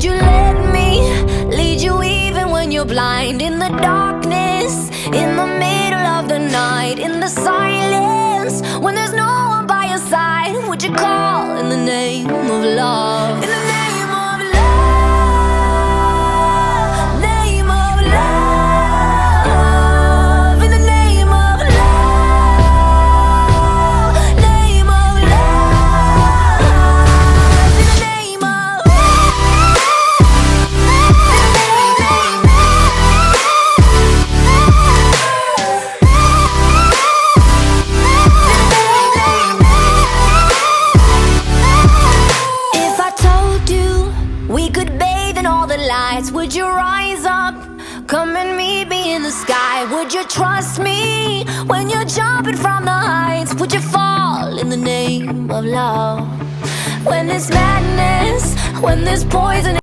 Would you let me lead you even when you're blind? In the darkness, in the middle of the night, in the silence, when there's no one by your side, would you call in the name of love? In the name of love, name of love, in the name of love, name of love, in the name of If I told you we could bathe in all the lights, would you rise up? Come and meet me in the sky. Would you trust me when you're jumping from the heights? Would you fall in the name of love? When there's madness, when there's poison